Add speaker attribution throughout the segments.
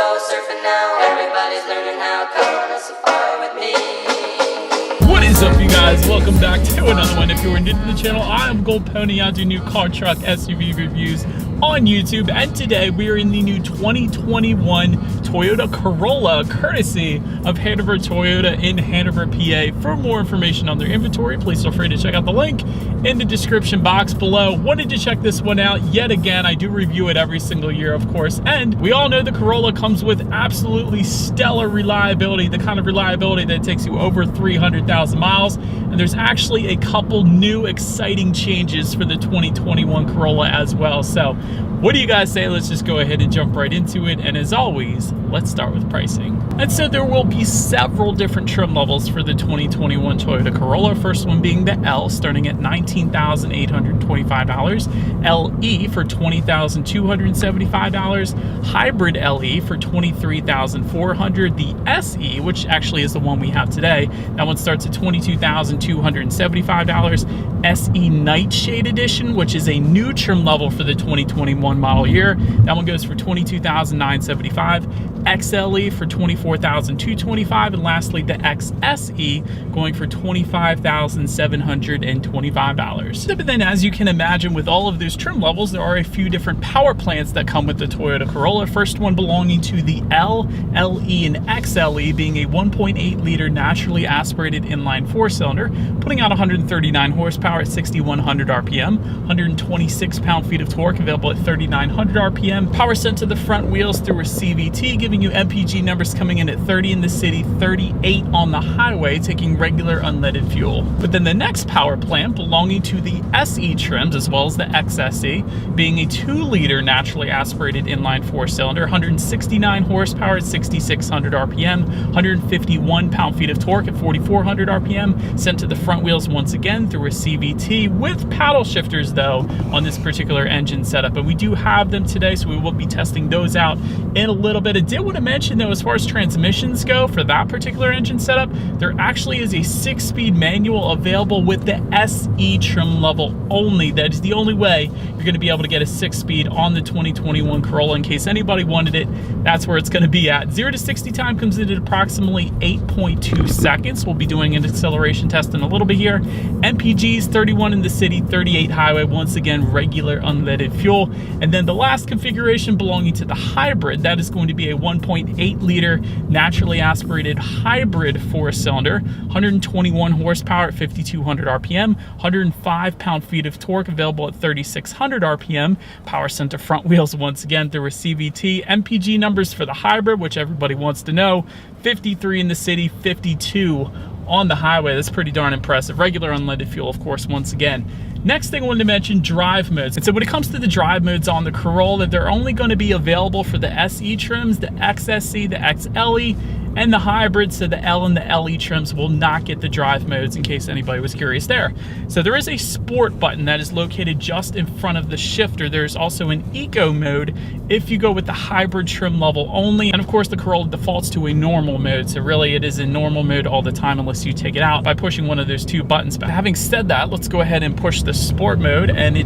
Speaker 1: go surfing now. Everybody's learning how. Come on a safari with me.
Speaker 2: What is up, you guys? Welcome back to another one. If you are new to the channel, I am Gold Pony. I do new car, truck, SUV reviews on YouTube, and today we are in the new 2021 Toyota Corolla, courtesy of Hanover Toyota in Hanover, PA. For more information on their inventory, please feel free to check out the link in the description box below. Wanted to check this one out yet again. I do review it every single year, of course, and we all know the Corolla comes with absolutely stellar reliability, the kind of reliability that takes you over 300,000 miles. And there's actually a couple new exciting changes for the 2021 Corolla as well. So what do you guys say? Let's just go ahead and jump right into it. And as always, let's start with pricing. And so there will be several different trim levels for the 2021 Toyota Corolla. First one being the L, starting at $19,825. LE for $20,275. Hybrid LE for $23,400. The SE, which actually is the one we have today, that one starts at $22,275. SE Nightshade Edition, which is a new trim level for the 2021 model year. That one goes for $22,975. XLE for $24,225, and lastly the XSE going for $25,725. But then, as you can imagine, with all of those trim levels, there are a few different power plants that come with the Toyota Corolla. First one belonging to the L, LE, and XLE, being a 1.8 liter naturally aspirated inline four-cylinder, putting out 139 horsepower at 6,100 RPM, 126 pound-feet of torque, available at 3,900 RPM. Power sent to the front wheels through a CVT, giving you MPG numbers coming in at 30 in the city, 38 on the highway, taking regular unleaded fuel. But then the next power plant belonging to the SE trims, as well as the XSE, being a 2 liter naturally aspirated inline four-cylinder, 169 horsepower at 6,600 RPM, 151 pound-feet of torque at 4,400 RPM, sent to the front wheels once again through a CVT with paddle shifters though on this particular engine setup. And we do have them today, so we will be testing those out in a little bit. I did want to mention though, as far as transmissions go for that particular engine setup, there actually is a 6-speed manual available with the SE trim level only. That is the only way you're going to be able to get a 6-speed on the 2021 Corolla. In case anybody wanted it, that's where it's going to be at. 0 to 60 time comes in at approximately 8.2 seconds. We'll be doing an acceleration test in a little bit here. MPGs 31 in the city, 38 highway, once again regular unleaded fuel. And then the last configuration belonging to the hybrid, that is going to be a 1.8 liter naturally aspirated hybrid four-cylinder, 121 horsepower at 5,200 RPM, 105 pound-feet of torque, available at 3,600 RPM. Power sent to front wheels once again through a CVT. MPG numbers for the hybrid, which everybody wants to know, 53 in the city, 52 on the highway. That's pretty darn impressive. Regular unleaded fuel, of course, once again. Next thing I wanted to mention, drive modes. And so when it comes to the drive modes on the Corolla, they're only going to be available for the SE trims, the XSE, the XLE, and the hybrid. So the L and the LE trims will not get the drive modes, in case anybody was curious there. So there is a sport button that is located just in front of the shifter. There's also an eco mode if you go with the hybrid trim level only. And of course the Corolla defaults to a normal mode. So really it is in normal mode all the time unless you take it out by pushing one of those two buttons. But having said that, let's go ahead and push the sport mode, and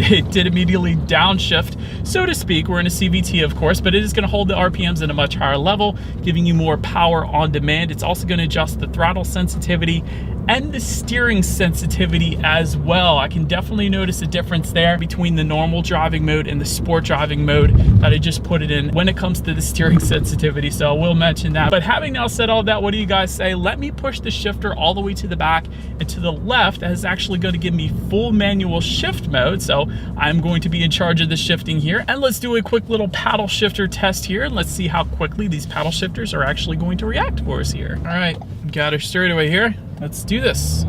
Speaker 2: it did immediately downshift, so to speak. We're in a CVT, of course, but it is going to hold the RPMs at a much higher level, giving you more power on demand. It's also going to adjust the throttle sensitivity and the steering sensitivity as well. I can definitely notice a difference there between the normal driving mode and the sport driving mode that I just put it in when it comes to the steering sensitivity, so I will mention that. But having now said all that, what do you guys say? Let me push the shifter all the way to the back and to the left. That is actually going to give me full manual shift mode, so I'm going to be in charge of the shifting here. And let's do a quick little paddle shifter test here, and let's see how quickly these paddle shifters are actually going to react for us here. All right, got her straightaway here. Let's do this.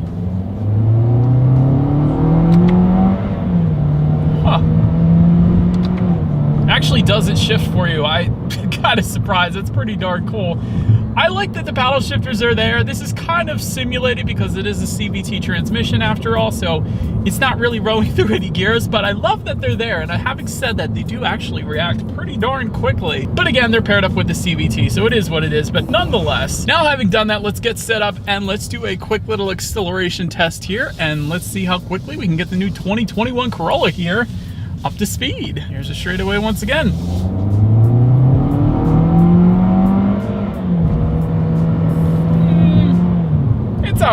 Speaker 2: Huh. Actually doesn't shift for you. I got a surprise. That's pretty darn cool. I like that the paddle shifters are there. This is kind of simulated because it is a CVT transmission after all, so it's not really rolling through any gears, but I love that they're there. And having said that, they do actually react pretty darn quickly. But again, they're paired up with the CVT, so it is what it is. But nonetheless, now having done that, let's get set up and let's do a quick little acceleration test here, and let's see how quickly we can get the new 2021 Corolla here up to speed. Here's a straightaway once again.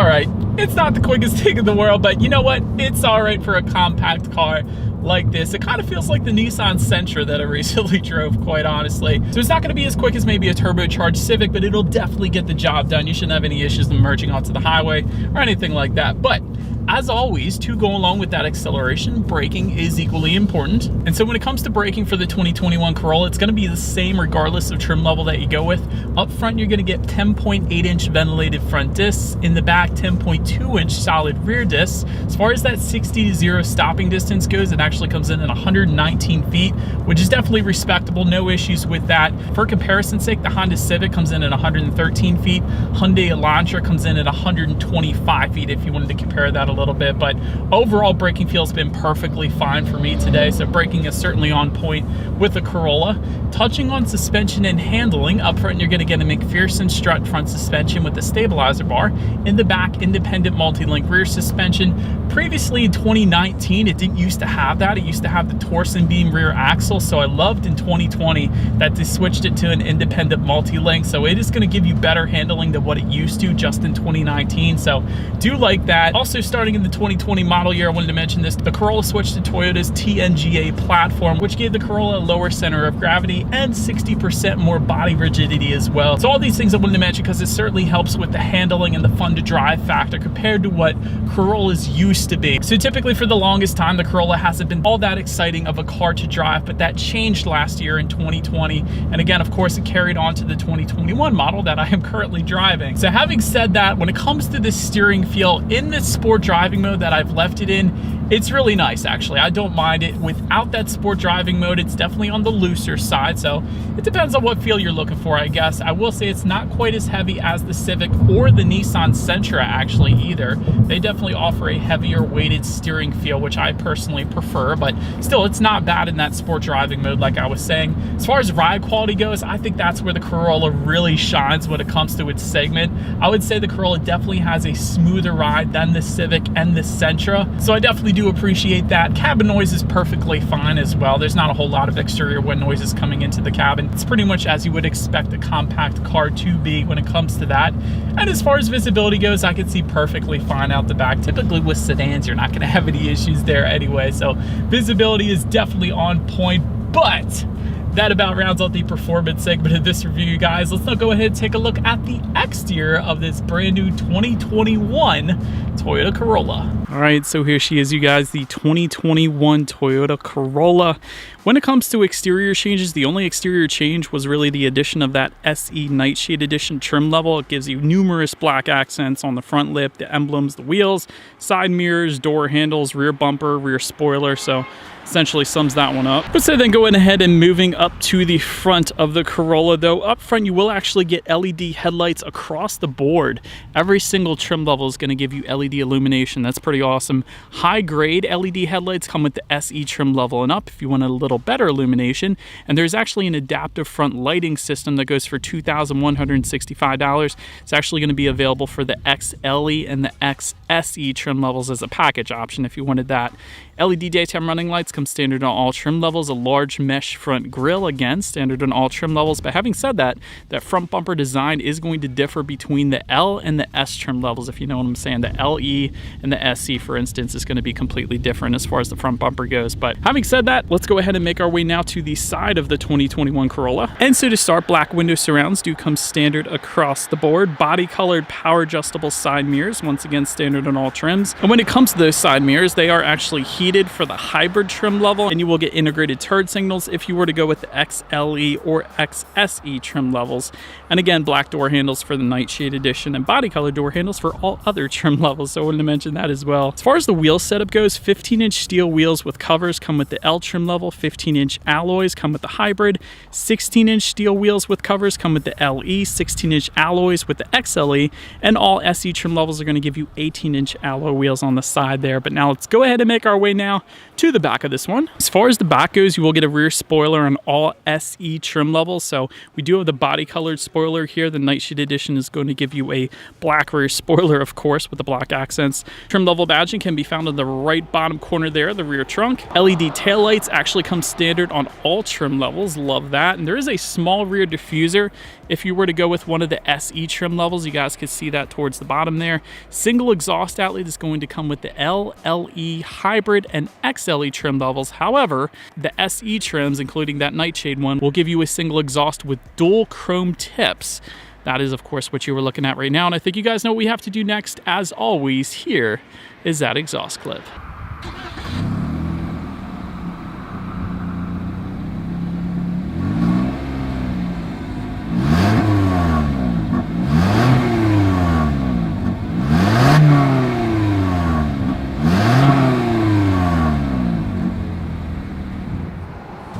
Speaker 2: all right. It's not the quickest thing in the world, but you know what? It's all right for a compact car like this. It kind of feels like the Nissan Sentra that I recently drove, quite honestly. So it's not going to be as quick as maybe a turbocharged Civic, but it'll definitely get the job done. You shouldn't have any issues emerging onto the highway or anything like that. But as always, to go along with that acceleration, braking is equally important. And so when it comes to braking for the 2021 Corolla, it's going to be the same regardless of trim level that you go with. Up front, you're going to get 10.8-inch ventilated front discs. In the back, 10.2-inch solid rear discs. As far as that 60 to 0 stopping distance goes, it actually comes in at 119 feet, which is definitely respectable. No issues with that. For comparison's sake, the Honda Civic comes in at 113 feet. Hyundai Elantra comes in at 125 feet if you wanted to compare that a little bit, but overall braking feels been perfectly fine for me today, so braking is certainly on point with the Corolla. Touching on suspension and handling, up front you're going to get a McPherson strut front suspension with the stabilizer bar. In the back, independent multi-link rear suspension. Previously in 2019, it didn't used to have that. It used to have the torsion beam rear axle, so I loved in 2020 that they switched it to an independent multi-link, so it is going to give you better handling than what it used to just in 2019, so do like that. Also, starting in the 2020 model year, I wanted to mention this, the Corolla switched to Toyota's TNGA platform, which gave the Corolla a lower center of gravity and 60% more body rigidity as well. So all these things I wanted to mention because it certainly helps with the handling and the fun to drive factor compared to what Corollas used to be. So typically for the longest time, the Corolla hasn't been all that exciting of a car to drive, but that changed last year in 2020. And again, of course, it carried on to the 2021 model that I am currently driving. So having said that, when it comes to the steering feel in this sport driving mode that I've left it in, it's really nice actually. I don't mind it. Without that sport driving mode, it's definitely on the looser side, so it depends on what feel you're looking for, I guess. I will say it's not quite as heavy as the Civic or the Nissan Sentra actually either. They definitely offer a heavier weighted steering feel, which I personally prefer, but still it's not bad in that sport driving mode like I was saying. As far as ride quality goes, I think that's where the Corolla really shines when it comes to its segment. I would say the Corolla definitely has a smoother ride than the Civic and the Sentra, so I definitely do appreciate that. Cabin noise is perfectly fine as well. There's not a whole lot of exterior wind noises coming into the cabin. It's pretty much as you would expect a compact car to be when it comes to that. And as far as visibility goes, I can see perfectly fine out the back. Typically with sedans, you're not going to have any issues there anyway, so visibility is definitely on point. But that about rounds out the performance segment of this review, guys. Let's now go ahead and take a look at the exterior of this brand new 2021 Toyota Corolla. All right, so here she is, you guys, the 2021 Toyota Corolla. When it comes to exterior changes, the only exterior change was really the addition of that SE Nightshade Edition trim level. It gives you numerous black accents on the front lip, the emblems, the wheels, side mirrors, door handles, rear bumper, rear spoiler, so essentially sums that one up. But so then going ahead and moving up to the front of the Corolla, though, up front you will actually get LED headlights across the board. Every single trim level is going to give you LED illumination. That's pretty awesome. High grade LED headlights come with the SE trim level and up if you want a little better illumination. And there's actually an adaptive front lighting system that goes for $2,165. It's actually going to be available for the XLE and the XSE trim levels as a package option if you wanted that. LED daytime running lights come standard on all trim levels. A large mesh front grille, again, standard on all trim levels. But having said that, that front bumper design is going to differ between the L and the S trim levels, if you know what I'm saying. The LE and the SE, for instance, is going to be completely different as far as the front bumper goes. But having said that, let's go ahead and make our way now to the side of the 2021 Corolla. And so to start, black window surrounds do come standard across the board. Body colored power adjustable side mirrors, once again standard on all trims. And when it comes to those side mirrors, they are actually heated for the hybrid trim level, and you will get integrated turn signals if you were to go with the XLE or XSE trim levels. And again, black door handles for the Nightshade Edition and body color door handles for all other trim levels, so I wanted to mention that as well. As far as the wheel setup goes, 15-inch steel wheels with covers come with the L trim level, 15-inch alloys come with the hybrid, 16-inch steel wheels with covers come with the LE, 16-inch alloys with the XLE, and all SE trim levels are going to give you 18-inch alloy wheels on the side there. But now let's go ahead and make our way now to the back of this one. As far as the back goes, you will get a rear spoiler on all SE trim levels. So we do have the body colored spoiler here. The Nightshade Edition is going to give you a black rear spoiler, of course, with the black accents. Trim level badging can be found in the right bottom corner there, the rear trunk. LED taillights actually come standard on all trim levels. Love that. And there is a small rear diffuser. If you were to go with one of the SE trim levels, you guys could see that towards the bottom there. Single exhaust outlet is going to come with the L, LE, Hybrid, and XLE trim levels. However, the SE trims, including that Nightshade one, will give you a single exhaust with dual chrome tips. That is, of course, what you were looking at right now. And I think you guys know what we have to do next. As always, here is that exhaust clip.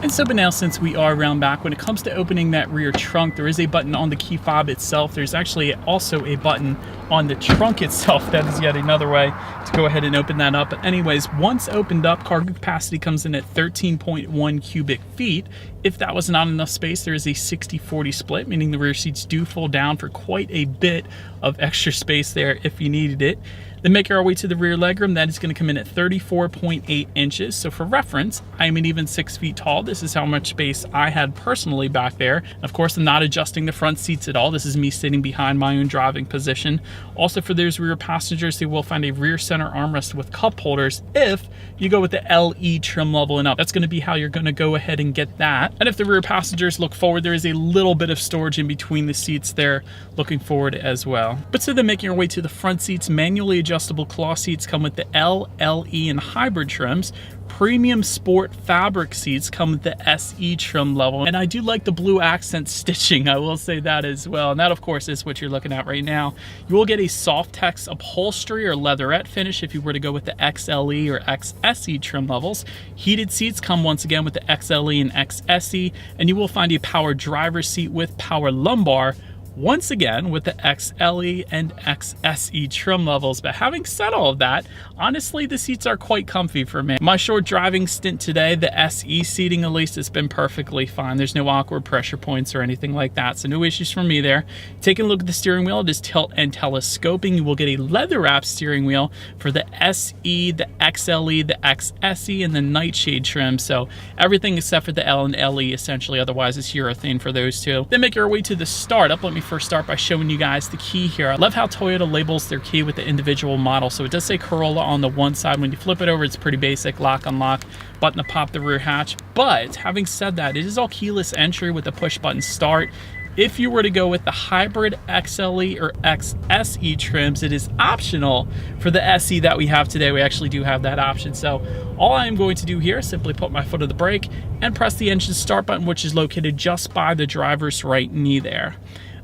Speaker 2: So, but now since we are around back, when it comes to opening that rear trunk, there is a button on the key fob itself. There's actually also a button on the trunk itself. That is yet another way to go ahead and open that up. But anyways, once opened up, cargo capacity comes in at 13.1 cubic feet. If that was not enough space, there is a 60-40 split, meaning the rear seats do fold down for quite a bit of extra space there if you needed it. Then making our way to the rear legroom, that is going to come in at 34.8 inches. So for reference, I'm an even 6 feet tall. This is how much space I had personally back there. Of course, I'm not adjusting the front seats at all. This is me sitting behind my own driving position. Also for those rear passengers, they will find a rear center armrest with cup holders if you go with the LE trim level and up. That's going to be how you're going to go ahead and get that. And if the rear passengers look forward, there is a little bit of storage in between the seats there, looking forward as well. But so then making our way to the front seats, manually adjustable cloth seats come with the L, LE, and hybrid trims. Premium sport fabric seats come with the SE trim level. And I do like the blue accent stitching, I will say that as well. And that, of course, is what you're looking at right now. You will get a Softex upholstery or leatherette finish if you were to go with the XLE or XSE trim levels. Heated seats come once again with the XLE and XSE, and you will find a power driver's seat with power lumbar, once again with the XLE and XSE trim levels. But having said all of that, honestly, the seats are quite comfy for me. My short driving stint today, the SE seating at least has been perfectly fine. There's no awkward pressure points or anything like that, so no issues for me there. Taking a look at the steering wheel, it is tilt and telescoping. You will get a leather wrap steering wheel for the SE, the XLE, the XSE, and the Nightshade trim. So everything except for the L and LE essentially, otherwise it's urethane for those two. Then make our way to the startup. Let me first start by showing you guys the key here. I love how Toyota labels their key with the individual model. So it does say Corolla on the one side. When you flip it over, it's pretty basic, lock, unlock, button to pop the rear hatch. But having said that, it is all keyless entry with the push button start. If you were to go with the hybrid XLE or XSE trims, it is optional. For the SE that we have today, we actually do have that option. So all I am going to do here is simply put my foot on the brake and press the engine start button, which is located just by the driver's right knee there.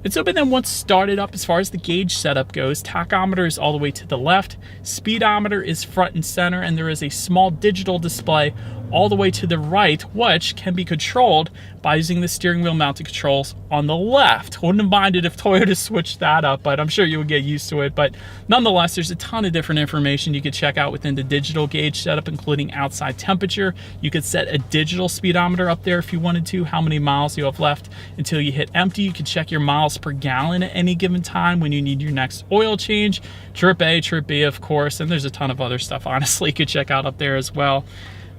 Speaker 2: It's open then once started up. As far as the gauge setup goes, tachometer is all the way to the left, speedometer is front and center, and there is a small digital display all the way to the right, which can be controlled by using the steering wheel mounted controls on the left. Wouldn't have minded if Toyota switched that up, but I'm sure you would get used to it. But nonetheless, there's a ton of different information you could check out within the digital gauge setup, including outside temperature. You could set a digital speedometer up there if you wanted to, how many miles you have left until you hit empty. You could check your miles per gallon at any given time when you need your next oil change, trip A, trip B, of course, and there's a ton of other stuff, honestly, you could check out up there as well.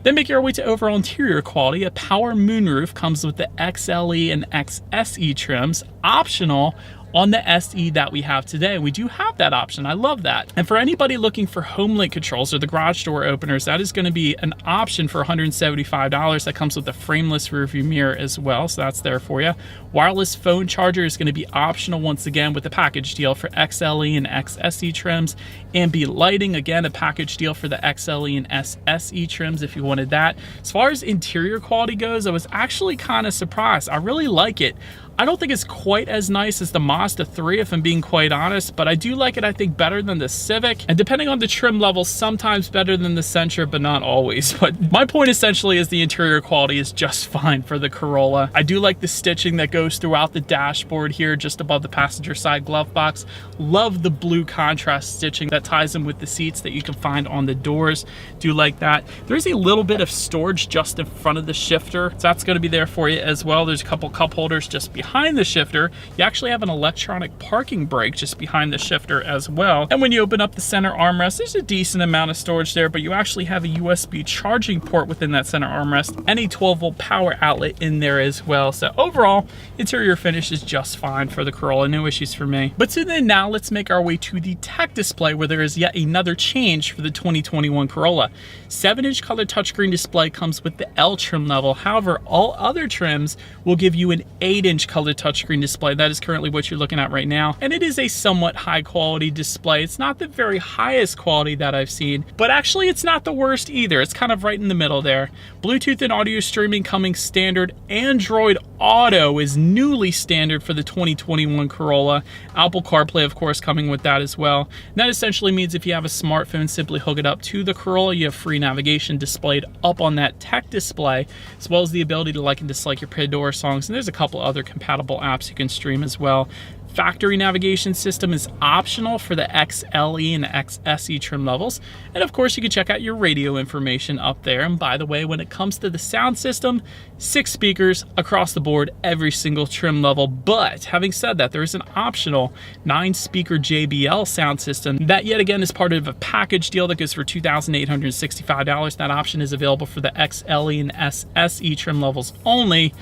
Speaker 2: Then make your way to overall interior quality. A power moonroof comes with the XLE and XSE trims, optional on the SE that we have today. We do have that option. I love that. And for anybody looking for home link controls or the garage door openers, that is going to be an option for $175. That comes with a frameless rearview mirror as well, so that's there for you. Wireless phone charger is going to be optional once again with the package deal for XLE and XSE trims. Ambient lighting, again, a package deal for the XLE and SSE trims if you wanted that. As far as interior quality goes, I was actually kind of surprised. I really like it. I don't think it's quite as nice as the Mazda 3, if I'm being quite honest, but I do like it, I think, better than the Civic. And depending on the trim level, sometimes better than the Sentra, but not always. But my point essentially is the interior quality is just fine for the Corolla. I do like the stitching that goes throughout the dashboard here, just above the passenger side glove box. Love the blue contrast stitching that ties in with the seats that you can find on the doors. Do like that. There's a little bit of storage just in front of the shifter, so that's going to be there for you as well. There's a couple cup holders just behind the shifter. You actually have an electronic parking brake just behind the shifter as well. And when you open up the center armrest, there's a decent amount of storage there, but you actually have a USB charging port within that center armrest and a 12-volt power outlet in there as well. So overall, interior finish is just fine for the Corolla. No issues for me. But so then now let's make our way to the tech display, where there is yet another change for the 2021 Corolla. 7-inch color touchscreen display comes with the L trim level. However, all other trims will give you an 8-inch color touchscreen display. That is currently what you're looking at right now. And it is a somewhat high quality display. It's not the very highest quality that I've seen, but actually it's not the worst either. It's kind of right in the middle there. Bluetooth and audio streaming coming standard. Android Auto is newly standard for the 2021 Corolla. Apple CarPlay, of course, coming with that as well. And that essentially means if you have a smartphone, simply hook it up to the Corolla. You have free navigation displayed up on that tech display, as well as the ability to like and dislike your Pandora songs. And there's a couple other compatible apps you can stream as well. Factory navigation system is optional for the XLE and XSE trim levels. And of course, you can check out your radio information up there. And by the way, when it comes to the sound system, 6 speakers across the board, every single trim level. But having said that, there is an optional 9-speaker JBL sound system that yet again is part of a package deal that goes for $2,865. That option is available for the XLE and SSE trim levels only.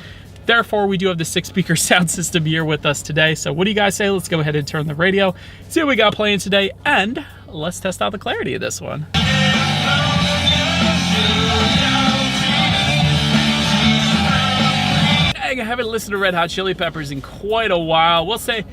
Speaker 2: Therefore, we do have the 6-speaker sound system here with us today. So what do you guys say? Let's go ahead and turn the radio, see what we got playing today, and let's test out the clarity of this one. Dang, I haven't listened to Red Hot Chili Peppers in quite a while. We'll say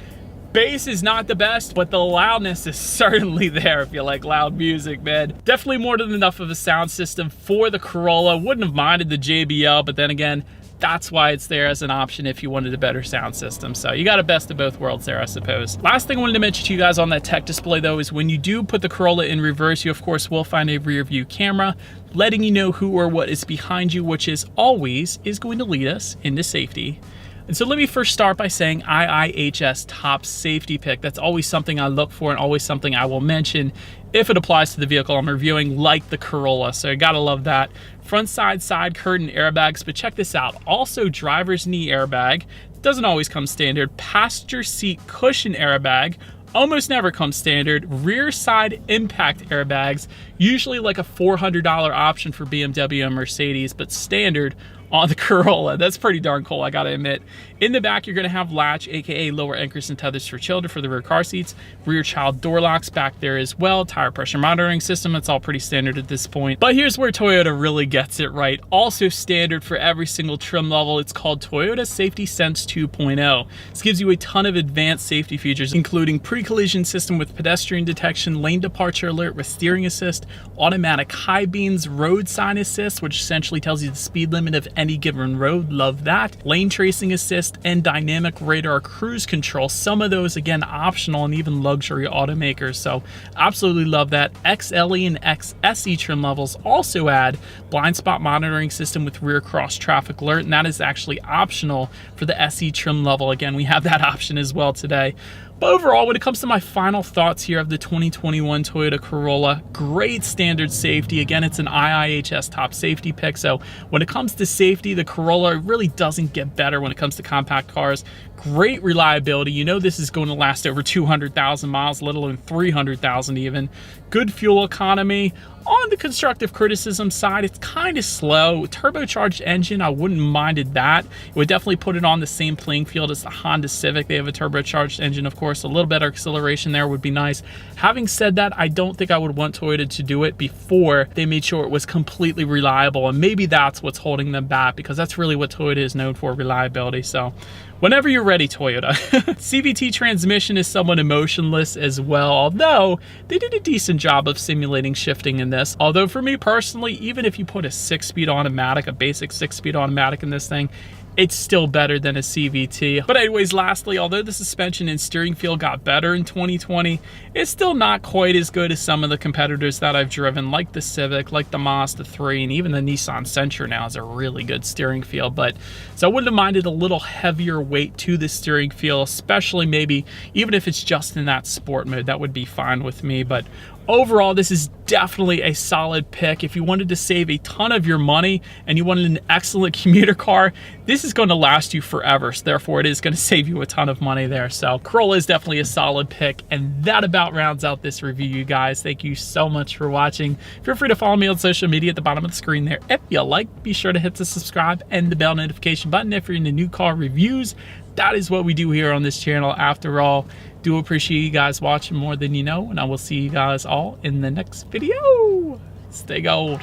Speaker 2: bass is not the best, but the loudness is certainly there if you like loud music, man. Definitely more than enough of a sound system for the Corolla. Wouldn't have minded the JBL, but then again, that's why it's there as an option if you wanted a better sound system. So you got a best of both worlds there, I suppose. Last thing I wanted to mention to you guys on that tech display though is when you do put the Corolla in reverse, you of course will find a rear view camera letting you know who or what is behind you, which is always going to lead us into safety. And so let me first start by saying IIHS top safety pick. That's always something I look for and always something I will mention if it applies to the vehicle I'm reviewing, like the Corolla. So you gotta love that. Front side curtain airbags, but check this out. Also driver's knee airbag. Doesn't always come standard. Passenger seat cushion airbag. Almost never comes standard. Rear side impact airbags. Usually like a $400 option for BMW and Mercedes, but standard on the Corolla. That's pretty darn cool, I gotta admit. In the back, you're gonna have latch, aka lower anchors and tethers for children for the rear car seats. Rear child door locks back there as well. Tire pressure monitoring system, it's all pretty standard at this point. But here's where Toyota really gets it right. Also standard for every single trim level. It's called Toyota Safety Sense 2.0. This gives you a ton of advanced safety features, including pre-collision system with pedestrian detection, lane departure alert with steering assist, automatic high beams, road sign assist, which essentially tells you the speed limit of any given road. Love that. Lane tracing assist and dynamic radar cruise control. Some of those, again, optional and even luxury automakers. So absolutely love that. XLE and XSE trim levels also add blind spot monitoring system with rear cross traffic alert, and that is actually optional for the SE trim level. Again, we have that option as well today. But overall, when it comes to my final thoughts here of the 2021 Toyota Corolla, great standard safety. Again, it's an IIHS top safety pick. So when it comes to safety, the Corolla really doesn't get better when it comes to compact cars. Great reliability. You know this is going to last over 200,000 miles, let alone 300,000 even. Good fuel economy. On the constructive criticism side, it's kind of slow. Turbocharged engine, I wouldn't minded that. It would definitely put it on the same playing field as the Honda Civic. They have a turbocharged engine, of course. A little better acceleration there would be nice. Having said that, I don't think I would want Toyota to do it before they made sure it was completely reliable, and maybe that's what's holding them back, because that's really what Toyota is known for, reliability. So whenever you're ready, Toyota. CVT transmission is somewhat emotionless as well, although they did a decent job of simulating shifting in this. Although for me personally, even if you put a 6-speed automatic, a basic 6-speed automatic in this thing, it's still better than a CVT. But anyways, lastly, although the suspension and steering feel got better in 2020, it's still not quite as good as some of the competitors that I've driven, like the Civic, like the Mazda 3, and even the Nissan Sentra now has a really good steering feel. But so I wouldn't have minded a little heavier weight to the steering feel, especially maybe even if it's just in that sport mode, that would be fine with me. But overall, this is definitely a solid pick. If you wanted to save a ton of your money and you wanted an excellent commuter car, this is going to last you forever. So therefore, it is going to save you a ton of money there. So Corolla is definitely a solid pick. And that about rounds out this review, you guys. Thank you so much for watching. Feel free to follow me on social media at the bottom of the screen there. If you like, be sure to hit the subscribe and the bell notification button if you're into new car reviews. That is what we do here on this channel. After all, do appreciate you guys watching more than you know, and I will see you guys all in the next video. Stay gold.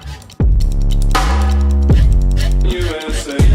Speaker 3: USA.